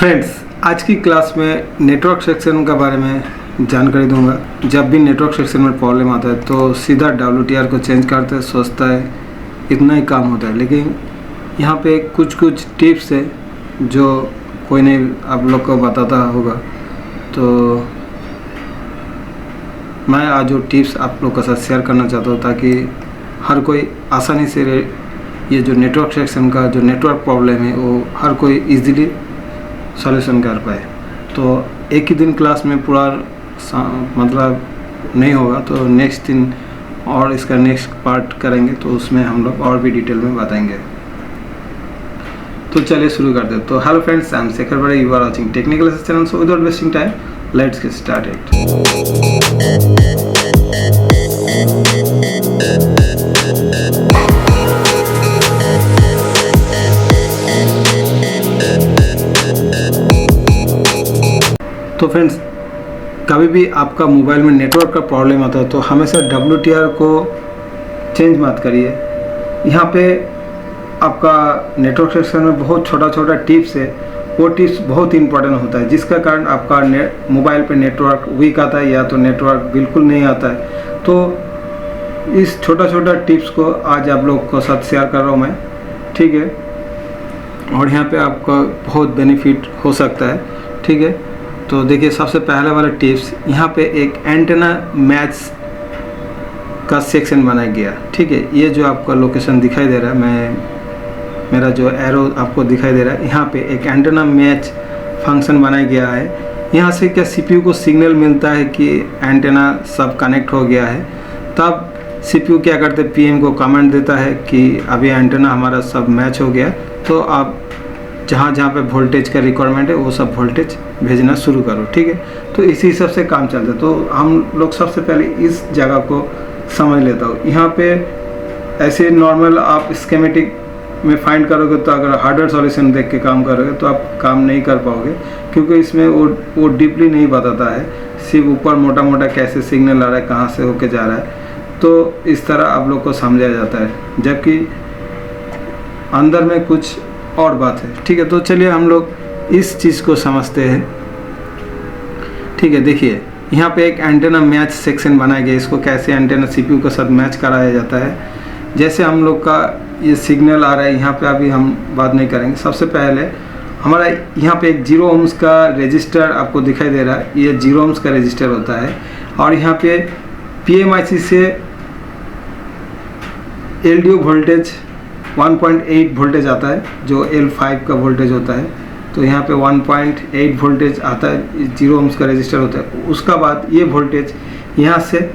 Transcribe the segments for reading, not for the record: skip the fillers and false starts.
Friends, आज की class में नेटवर्क सेक्शन के बारे में जानकारी दूंगा। जब भी नेटवर्क सेक्शन में प्रॉब्लम आता है तो सीधा WTR को चेंज करते हैं, सोचता है इतना ही काम होता है, लेकिन यहाँ पे कुछ टिप्स है जो कोई नहीं आप लोग को बताता होगा। तो मैं आज जो टिप्स आप लोग के साथ शेयर करना चाहता हूँ ताकि हर कोई आसानी से ये जो नेटवर्क सेक्शन का जो नेटवर्क प्रॉब्लम है वो हर कोई इजीली सॉल्यूशन कर पाए। तो एक ही दिन क्लास में पूरा मतलब नहीं होगा, तो नेक्स्ट दिन और इसका नेक्स्ट पार्ट करेंगे, तो उसमें हम लोग और भी डिटेल में बताएंगे। तो चलिए शुरू करते हैं। तो hello friends, I am Shekhar Bade, you are watching technical channel. So without wasting time let's get started. तो फ्रेंड्स, कभी भी आपका मोबाइल में नेटवर्क का प्रॉब्लम आता है तो हमेशा WTR को चेंज मत करिए। यहाँ पे आपका नेटवर्क सेक्शन में बहुत छोटा टिप्स है, वो टिप्स बहुत इंपॉर्टेंट होता है, जिसका कारण आपका मोबाइल पे नेटवर्क वीक आता है या तो नेटवर्क बिल्कुल नहीं आता है। तो इस छोटा टिप्स को आज आप लोग को साथ शेयर कर रहा हूँ मैं, ठीक है। और यहाँ पे आपका बहुत बेनिफिट हो सकता है, ठीक है। तो देखिए, सबसे पहले वाला टिप्स, यहाँ पे एक एंटेना मैच का सेक्शन बनाया गया, ठीक है। ये जो आपका लोकेशन दिखाई दे रहा है, मेरा जो एरो आपको दिखाई दे रहा है, यहाँ पे एक एंटेना मैच फंक्शन बनाया गया है। यहाँ से क्या CPU को सिग्नल मिलता है कि एंटेना सब कनेक्ट हो गया है, तब CPU क्या करते हैं, PM को कमांड देता है कि अभी एंटेना हमारा सब मैच हो गया, तो आप जहाँ पे वोल्टेज का रिक्वायरमेंट है वो सब वोल्टेज भेजना शुरू करो, ठीक है। तो इसी हिसाब से काम चलता है। तो हम लोग सबसे पहले इस जगह को समझ लेता हूँ। यहाँ पे ऐसे नॉर्मल आप स्कीमेटिक में फाइंड करोगे तो अगर हार्डवेयर सॉल्यूशन देख के काम करोगे तो आप काम नहीं कर पाओगे, क्योंकि इसमें वो डीपली नहीं बताता है, सिर्फ ऊपर मोटा कैसे सिग्नल आ रहा है, कहाँ से होके जा रहा है, तो इस तरह आप लोग को समझाया जाता है, जबकि अंदर में कुछ और बात है, ठीक है। तो चलिए हम लोग इस चीज़ को समझते हैं, ठीक है। देखिए, यहाँ पे एक एंटेना मैच सेक्शन बनाया गया। इसको कैसे एंटेना CPU के साथ मैच कराया जाता है, जैसे हम लोग का ये सिग्नल आ रहा है, यहाँ पे अभी हम बात नहीं करेंगे। सबसे पहले हमारा यहाँ पे एक 0 ohms का रजिस्टर आपको दिखाई दे रहा है, ये 0 ohms का रजिस्टर होता है। और यहाँ पे PMIC से LDO वोल्टेज 1.8 वोल्टेज आता है, जो L5 का वोल्टेज होता है। तो यहाँ पे 1.8 वोल्टेज आता है, 0 ohms का रजिस्टर होता है। उसका बाद ये वोल्टेज यहाँ से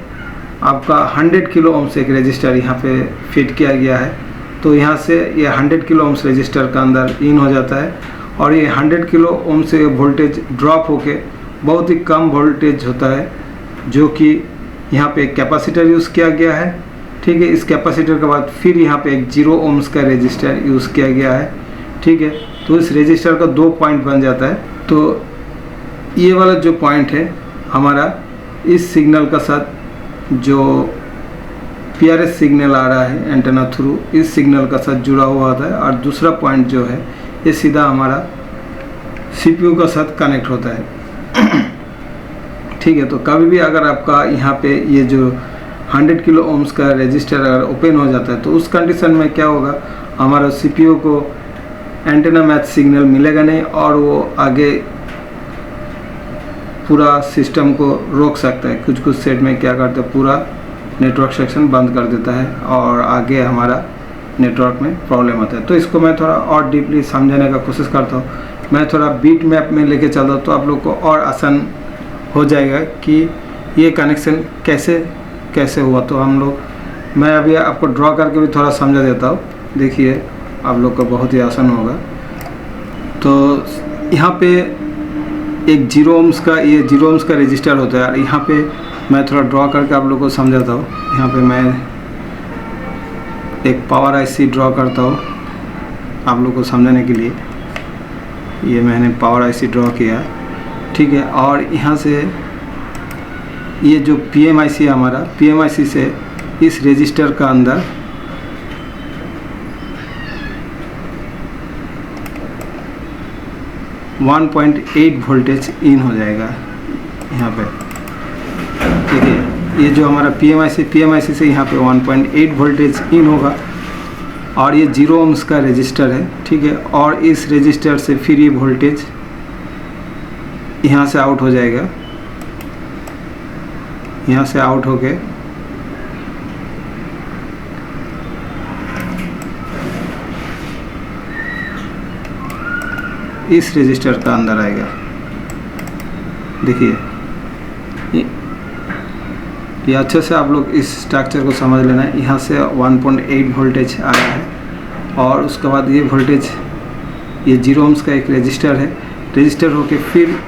आपका 100 किलो ohms एक रजिस्टर यहाँ पे फिट किया गया है। तो यहाँ से ये 100 किलो ohms रजिस्टर का अंदर इन हो जाता है, और ये 100 किलो ohms से वोल्टेज ड्रॉप होके बहुत ही कम वोल्टेज होता है, जो कि यहाँ पे एक कैपेसिटर यूज़ किया गया है, ठीक है। इस कैपेसिटर के बाद फिर यहाँ पे एक 0 ohms का रजिस्टर यूज़ किया गया है, ठीक है। तो इस रजिस्टर का 2 पॉइंट बन जाता है। तो ये वाला जो पॉइंट है हमारा इस सिग्नल का साथ जो PRS सिग्नल आ रहा है एंटेना थ्रू, इस सिग्नल का साथ जुड़ा हुआ होता है। और दूसरा पॉइंट जो है ये सीधा हमारा CPU का साथ कनेक्ट होता है, ठीक है। तो कभी भी अगर आपका यहाँ पे ये जो 100 किलो ohms का रजिस्टर अगर ओपन हो जाता है, तो उस कंडीशन में क्या होगा, हमारा CPU को एंटेना मैच सिग्नल मिलेगा नहीं, और वो आगे पूरा सिस्टम को रोक सकता है। कुछ सेट में क्या करता है, पूरा नेटवर्क सेक्शन बंद कर देता है और आगे हमारा नेटवर्क में प्रॉब्लम आता है। तो इसको मैं थोड़ा और डीपली समझाने का कोशिश करता हूँ। मैं थोड़ा बीट मैप में लेके चलता हूँ, तो आप लोग को और आसान हो जाएगा कि ये कनेक्शन कैसे हुआ। तो मैं अभी आपको ड्रॉ करके भी थोड़ा समझा देता हूँ, देखिए आप लोग को बहुत ही आसान होगा। तो यहाँ पे एक 0 ohms का रजिस्टर होता है, और यहाँ पे मैं थोड़ा ड्रॉ करके आप लोग को समझाता हूँ। यहाँ पे मैं एक पावर IC ड्रॉ करता हूँ आप लोग को समझाने के लिए। ये मैंने पावर IC ड्रॉ किया, ठीक है। और यहाँ से ये जो PMIC है हमारा, PMIC से इस रजिस्टर का अंदर 1.8 वोल्टेज इन हो जाएगा यहाँ पे। ठीक है, ये जो हमारा PMIC से यहाँ पे 1.8 वोल्टेज इन होगा और ये 0 ohms का रजिस्टर है। ठीक है, और इस रजिस्टर से फिर ये वोल्टेज यहाँ से आउट हो जाएगा, यहाँ से आउट होके इस रजिस्टर का अंदर आएगा। देखिए ये अच्छे से आप लोग इस स्ट्रक्चर को समझ लेना है। यहाँ से 1.8 वोल्टेज आया है और उसके बाद ये वोल्टेज, ये 0 ohms का एक रजिस्टर है, रजिस्टर होके फिर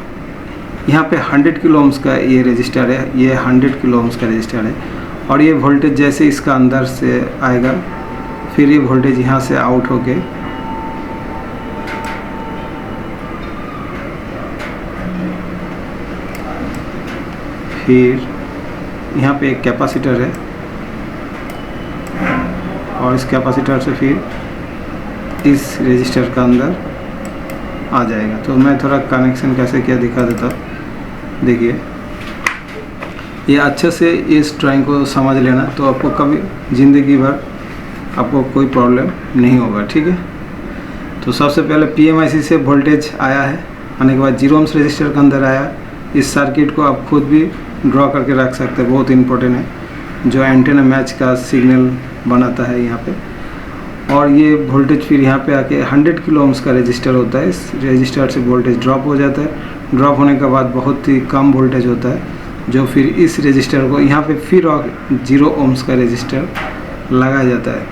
यहाँ पे 100 किलो ohms का ये रजिस्टर है, ये 100 किलो ohms का रजिस्टर है। और ये वोल्टेज जैसे इसका अंदर से आएगा फिर ये वोल्टेज यहाँ से आउट होके फिर यहाँ पे एक कैपेसिटर है और इस कैपेसिटर से फिर इस रजिस्टर का अंदर आ जाएगा। तो मैं थोड़ा कनेक्शन कैसे किया दिखा देता हूँ। देखिए ये अच्छे से इस ड्राइंग को समझ लेना, तो आपको कभी ज़िंदगी भर आपको कोई प्रॉब्लम नहीं होगा। ठीक है, तो सबसे पहले PMIC से वोल्टेज आया है, आने के बाद 0 ohms रजिस्टर के अंदर आया। इस सर्किट को आप खुद भी ड्रॉ करके रख सकते हैं, बहुत इंपॉर्टेंट है, जो एंटेना मैच का सिग्नल बनाता है यहाँ पे। और ये वोल्टेज फिर यहाँ पे आके 100 किलो ohms का रजिस्टर होता है, इस रजिस्टर से वोल्टेज ड्रॉप हो जाता है। ड्रॉप होने के बाद बहुत ही कम वोल्टेज होता है, जो फिर इस रजिस्टर को यहाँ पे फिर 0 ohms का रजिस्टर लगाया जाता है।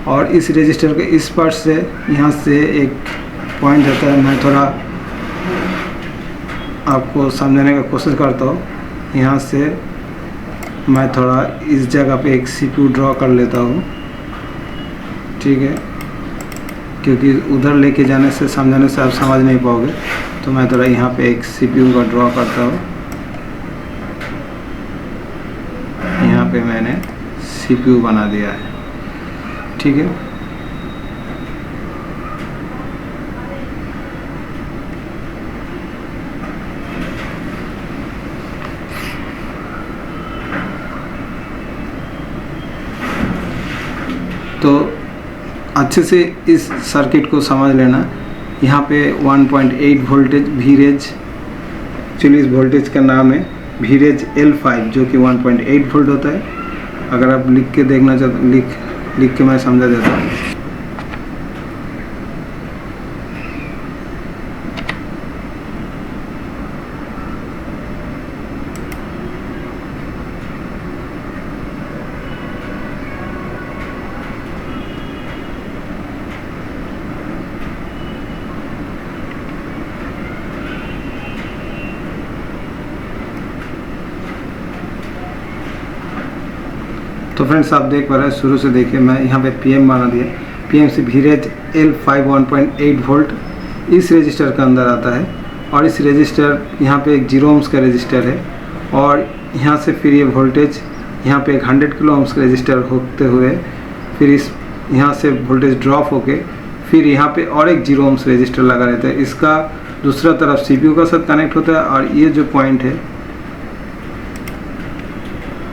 और इस रजिस्टर के इस पार्ट से यहाँ से एक पॉइंट जाता है, मैं थोड़ा आपको समझाने का कोशिश करता हूँ। यहाँ से मैं थोड़ा इस जगह पे एक CPU ड्रॉ कर लेता हूँ। ठीक है, क्योंकि उधर लेके जाने से समझाने से आप समझ नहीं पाओगे, तो मैं थोड़ा यहाँ पे एक CPU का ड्रॉ करता हूँ। यहाँ पे मैंने CPU बना दिया है। ठीक है, तो अच्छे से इस सर्किट को समझ लेना। यहाँ पे 1.8 वोल्टेज वीरेज, एक्चुअली इस वोल्टेज का नाम है वीरेज L5, जो कि 1.8 वोल्ट होता है। अगर आप लिख के देखना चाहते, लिख के मैं समझा देता हूँ। तो फ्रेंड्स आप देख पा रहे हैं, शुरू से देखिए मैं यहाँ पे PM बना दिया। PM से वीरेज L5 1.8 वोल्ट इस रजिस्टर का अंदर आता है। और इस रजिस्टर यहाँ पे एक 0 ohms का रजिस्टर है और यहाँ से फिर ये वोल्टेज यहाँ पे एक 100 किलो ohms का रजिस्टर होते हुए फिर इस यहाँ से वोल्टेज ड्रॉप होके फिर यहाँ पे और एक 0 ohms रजिस्टर लगा रहता है। इसका दूसरा तरफ CPU का साथ कनेक्ट होता है और ये जो पॉइंट है,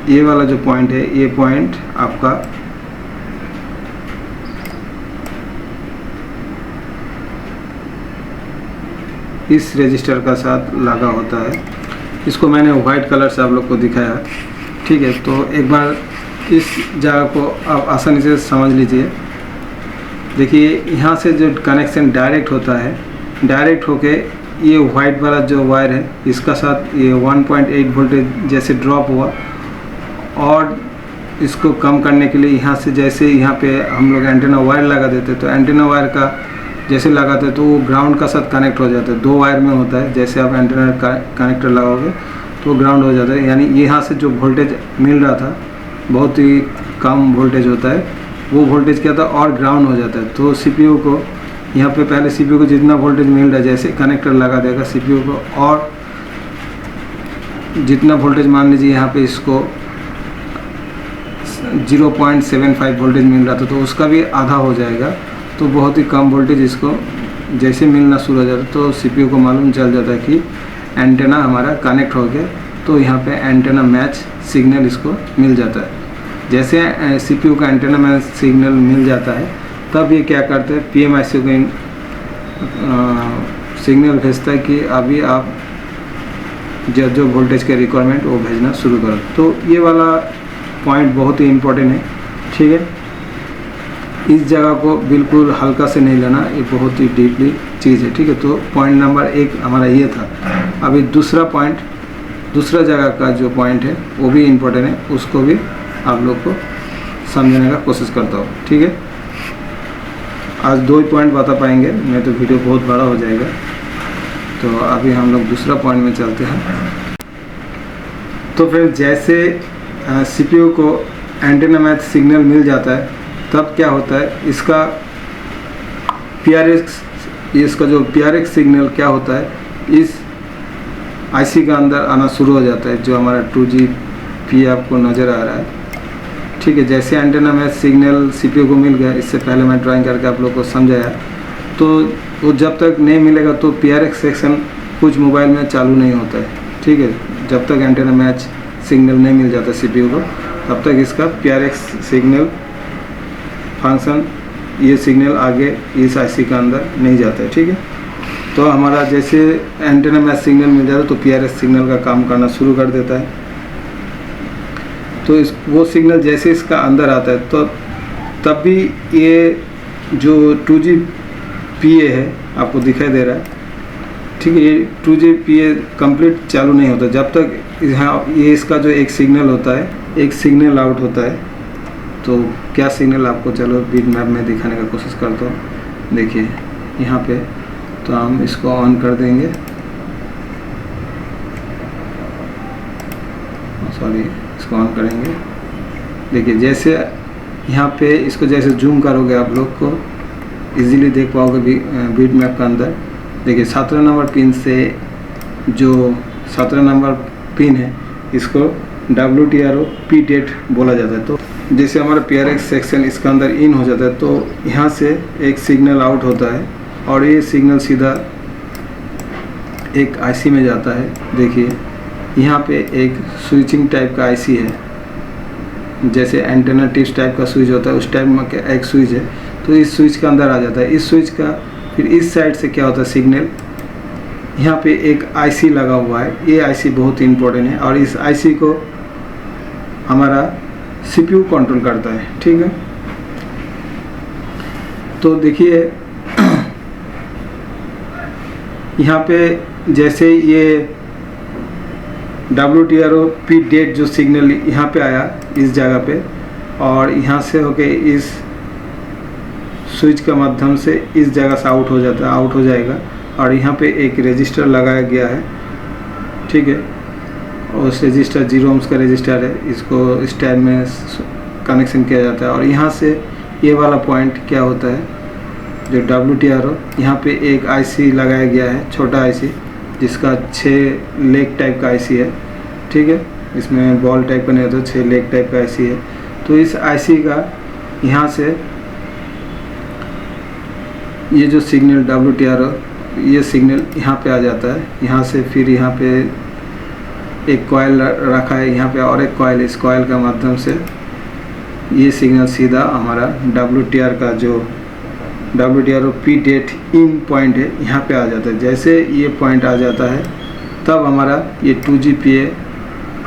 ये वाला जो पॉइंट है, ये पॉइंट आपका इस रजिस्टर का साथ लगा होता है। इसको मैंने वाइट कलर से आप लोग को दिखाया। ठीक है, तो एक बार इस जगह को आप आसानी से समझ लीजिए। देखिए यहाँ से जो कनेक्शन डायरेक्ट होता है, डायरेक्ट होके ये वाइट वाला जो वायर है इसका साथ ये 1.8 वोल्टेज जैसे ड्रॉप हुआ और इसको कम करने के लिए यहाँ से जैसे यहाँ पे हम लोग एंटेना वायर लगा देते, तो एंटेना वायर का जैसे लगाते तो वो ग्राउंड का साथ कनेक्ट हो जाता है। 2 वायर में होता है, जैसे आप एंटेना कनेक्टर लगाओगे तो ग्राउंड हो जाता है। यानी यहाँ से जो वोल्टेज मिल रहा था बहुत ही कम वोल्टेज होता है, वो वोल्टेज क्या था और ग्राउंड हो जाता है। तो CPU को यहाँ पे पहले CPU को जितना वोल्टेज मिल रहा है जैसे कनेक्टर लगा देगा CPU को, और जितना वोल्टेज मान लीजिए यहाँ पे इसको 0.75 वोल्टेज मिल रहा था तो उसका भी आधा हो जाएगा, तो बहुत ही कम वोल्टेज इसको जैसे मिलना शुरू हो जाता है तो सीपीयू को मालूम चल जाता है कि एंटेना हमारा कनेक्ट हो गया, तो यहाँ पे एंटेना मैच सिग्नल इसको मिल जाता है। जैसे सीपीयू का एंटेना मैच सिग्नल मिल जाता है तब ये क्या करते हैं, पीएमआईसी को सिग्नल भेजता है कि अभी आप जो वोल्टेज के रिक्वायरमेंट वो भेजना शुरू करो। तो ये वाला पॉइंट बहुत ही इम्पोर्टेंट है, ठीक है। इस जगह को बिल्कुल हल्का से नहीं लेना, ये बहुत ही डीपली चीज़ है, ठीक है। तो पॉइंट नंबर 1 हमारा ये था। अभी दूसरा पॉइंट, दूसरा जगह का जो पॉइंट है वो भी इम्पोर्टेंट है, उसको भी आप लोग को समझने का कोशिश करता हूँ, ठीक है। आज 2 ही पॉइंट बता पाएंगे, नहीं तो वीडियो बहुत बड़ा हो जाएगा। तो अभी हम लोग दूसरा पॉइंट में चलते हैं। तो फिर जैसे सीपीयू को एंटेना मैच सिग्नल मिल जाता है तब क्या होता है, इसका जो पीआरएक्स सिग्नल क्या होता है, इस आईसी का अंदर आना शुरू हो जाता है, जो हमारा 2GP आपको नज़र आ रहा है, ठीक है। जैसे एंटेना मैच सिग्नल सीपीयू को मिल गया, इससे पहले मैं ड्राइंग करके आप लोग को समझाया, तो वो जब तक नहीं मिलेगा तो पीआरएक्स सेक्शन कुछ मोबाइल में चालू नहीं होता है, ठीक है। जब तक एंटेना मैच सिग्नल नहीं मिल जाता सीपीयू को, तब तक इसका पीआरएक्स सिग्नल फंक्शन, ये सिग्नल आगे इस आईसी का अंदर नहीं जाता है, ठीक है। तो हमारा जैसे एंटेना मैच सिग्नल मिल जाता है तो पीआरएक्स सिग्नल का काम करना शुरू कर देता है। तो वो सिग्नल जैसे इसका अंदर आता है तो तब भी ये जो 2GPA है आपको दिखाई दे रहा है, ठीक है। ये 2GPA कंप्लीट चालू नहीं होता जब तक यहाँ ये इसका जो एक सिग्नल होता है, एक सिग्नल आउट होता है। तो क्या सिग्नल आपको चलो बीट मैप में दिखाने का कोशिश करता हूँ। देखिए यहाँ पे, तो हम इसको ऑन कर देंगे, सॉरी इसको ऑन करेंगे। देखिए जैसे यहाँ पे इसको जैसे जूम करोगे आप लोग को इजीली देख पाओगे बीट मैप का अंदर। देखिए 17 नंबर पिन से, जो 17 नंबर पिन है इसको WTRO P डेट बोला जाता है। तो जैसे हमारा पीआरएक्स सेक्शन इसका अंदर इन हो जाता है तो यहाँ से एक सिग्नल आउट होता है और ये सिग्नल सीधा एक आईसी में जाता है। देखिए यहाँ पे एक स्विचिंग टाइप का आईसी है, जैसे एंटेना टिप्स टाइप का स्विच होता है उस टाइप में एक स्विच है। तो इस स्विच के अंदर आ जाता है। इस स्विच का फिर इस साइड से क्या होता है, सिग्नल यहाँ पे एक आईसी लगा हुआ है। ये आईसी बहुत ही इम्पोर्टेंट है और इस आईसी को हमारा सीपीयू कंट्रोल करता है, ठीक है। तो देखिए यहाँ पे जैसे ये WTRO P डेट जो सिग्नल यहाँ पे आया इस जगह पे, और यहाँ से होके इस स्विच के माध्यम से इस जगह से आउट हो जाएगा और यहाँ पे एक रजिस्टर लगाया गया है, ठीक है। और उस रजिस्टर 0 ohms का रजिस्टर है, इसको इस टाइप में कनेक्शन किया जाता है। और यहाँ से ये वाला पॉइंट क्या होता है, जो WTRO, यहाँ पे एक आईसी लगाया गया है, छोटा आईसी जिसका 6 लेग टाइप का आईसी है, ठीक है। इसमें बॉल टाइप का नहीं होता, 6 लेग टाइप का आईसी है। तो इस आईसी का यहाँ से ये जो सिग्नल WTRO, ये सिग्नल यहाँ पे आ जाता है। यहाँ से फिर यहाँ पे एक कॉइल रखा है, यहाँ पे और एक कॉइल, इस कॉइल का माध्यम से ये सिग्नल सीधा हमारा WTRO P डेट इन पॉइंट है, यहाँ पे आ जाता है। जैसे ये पॉइंट आ जाता है तब हमारा ये 2GPA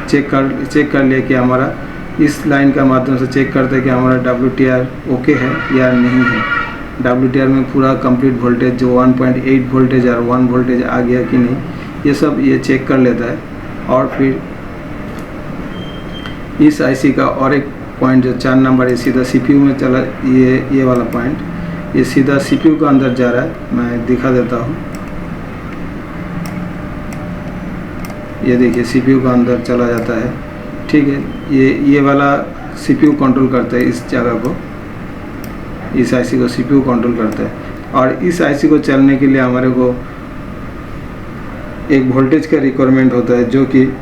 चेक कर ले कि हमारा इस लाइन का माध्यम से चेक करते हैं कि हमारा WTR ओके है या नहीं है। WTR में पूरा कंप्लीट वोल्टेज जो 1.8 वोल्टेज और 1 वोल्टेज आ गया कि नहीं, ये सब ये चेक कर लेता है। और फिर इस आईसी का और एक पॉइंट जो 4 नंबर है सीधा सीपीयू में चला, ये वाला पॉइंट ये सीधा सीपीयू के अंदर जा रहा है। मैं दिखा देता हूँ, ये देखिए सीपीयू का अंदर चला जाता है, ठीक है। ये वाला सीपीयू कंट्रोल करता है इस जगह को, इस आईसी को सीपीयू कंट्रोल करता है। और इस आईसी को चलने के लिए हमारे को एक वोल्टेज का रिक्वायरमेंट होता है, जो कि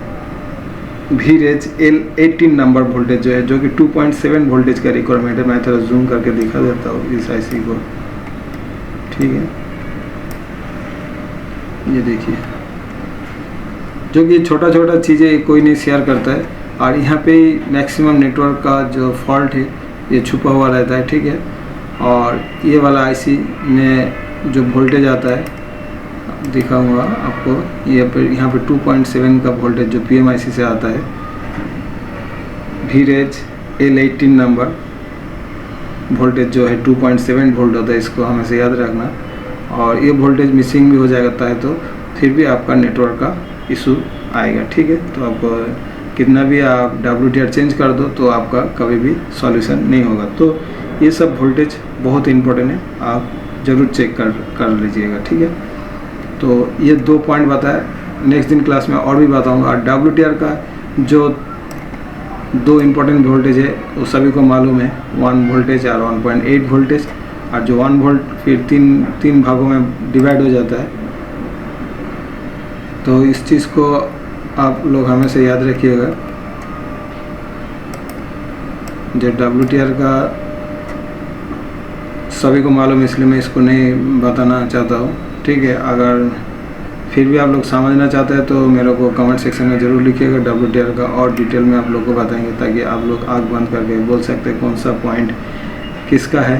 VREG L18 नंबर वोल्टेज जो है, जो कि 2.7 वोल्टेज का रिक्वायरमेंट है। मैं थोड़ा जूम करके दिखा देता हूँ इस आईसी को, ठीक है। ये देखिए, जो कि छोटा छोटा चीज़ें कोई नहीं शेयर करता है, और यहाँ पे मैक्सिमम नेटवर्क का जो फॉल्ट है ये छुपा हुआ रहता है, ठीक है। और ये वाला आईसी में जो वोल्टेज आता है दिखाऊंगा आपको, ये पे यहाँ पे 2.7 का वोल्टेज जो PMIC से आता है, VREG L18 नंबर वोल्टेज जो है 2.7 वोल्ट होता है, इसको हमेशा याद रखना। और ये वोल्टेज मिसिंग भी हो जाता है तो फिर भी आपका नेटवर्क का इशू आएगा, ठीक है। तो आपको कितना भी आप WTR चेंज कर दो तो आपका कभी भी सॉल्यूशन नहीं होगा। तो ये सब वोल्टेज बहुत इंपॉर्टेंट है, आप ज़रूर चेक कर लीजिएगा, ठीक है। तो ये 2 पॉइंट बताया, नेक्स्ट दिन क्लास में और भी बताऊंगा। और WTR का जो 2 इम्पोर्टेंट वोल्टेज है वो सभी को मालूम है, 1 वोल्टेज और 1.8 वोल्टेज। और जो 1 वोल्ट फिर तीन भागों में डिवाइड हो जाता है। तो इस चीज़ को आप लोग हमेशा याद रखिएगा। जो WTR का सभी को मालूम है, इसलिए मैं इसको नहीं बताना चाहता हूँ, ठीक है। अगर फिर भी आप लोग समझना चाहते हैं तो मेरे को कमेंट सेक्शन में ज़रूर लिखिएगा। WTR का और डिटेल में आप लोग को बताएंगे, ताकि आप लोग आँख बंद करके बोल सकते हैं कौन सा पॉइंट किसका है,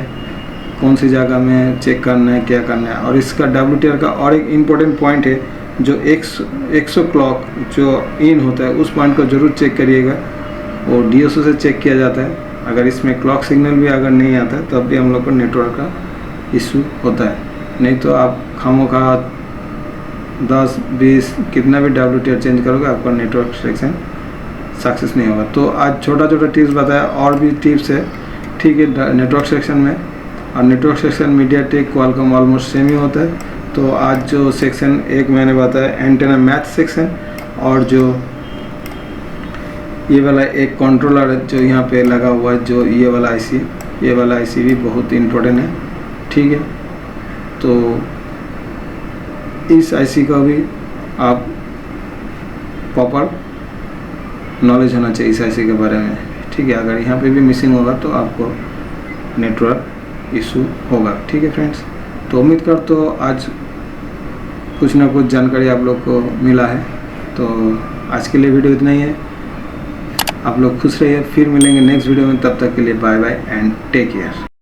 कौन सी जगह में चेक करना है, क्या करना है। और इसका WTR का और एक इम्पोर्टेंट पॉइंट है, जो 100 क्लॉक जो इन होता है उस पॉइंट को ज़रूर चेक करिएगा। वो DSO से चेक किया जाता है। अगर इसमें क्लॉक सिग्नल भी अगर नहीं आता है तब भी हम लोग को नेटवर्क का इशू होता है। नहीं तो आप खामोखा 10, 20 कितना भी WTR चेंज करोगे, आपका नेटवर्क सेक्शन सक्सेस नहीं होगा। तो आज छोटा छोटा टिप्स बताया, और भी टिप्स है, ठीक है, नेटवर्क सेक्शन में। और network section MediaTek, Qualcomm almost same ही होता है। तो आज जो सेक्शन एक मैंने बताया एंटेना मैथ सेक्शन, और जो ये वाला एक कंट्रोलर जो यहाँ पे लगा हुआ है, जो ये वाला आईसी भी बहुत इम्पोर्टेंट है, ठीक है। तो इस आईसी का भी आप प्रॉपर नॉलेज होना चाहिए इस आईसी के बारे में, ठीक है। अगर यहाँ पे भी मिसिंग होगा तो आपको नेटवर्क इशू होगा, ठीक है फ्रेंड्स। तो उम्मीद कर तो आज कुछ ना कुछ जानकारी आप लोग को मिला है। तो आज के लिए वीडियो इतना ही है। आप लोग खुश रहिए, फिर मिलेंगे नेक्स्ट वीडियो में। तब तक के लिए bye bye and take care.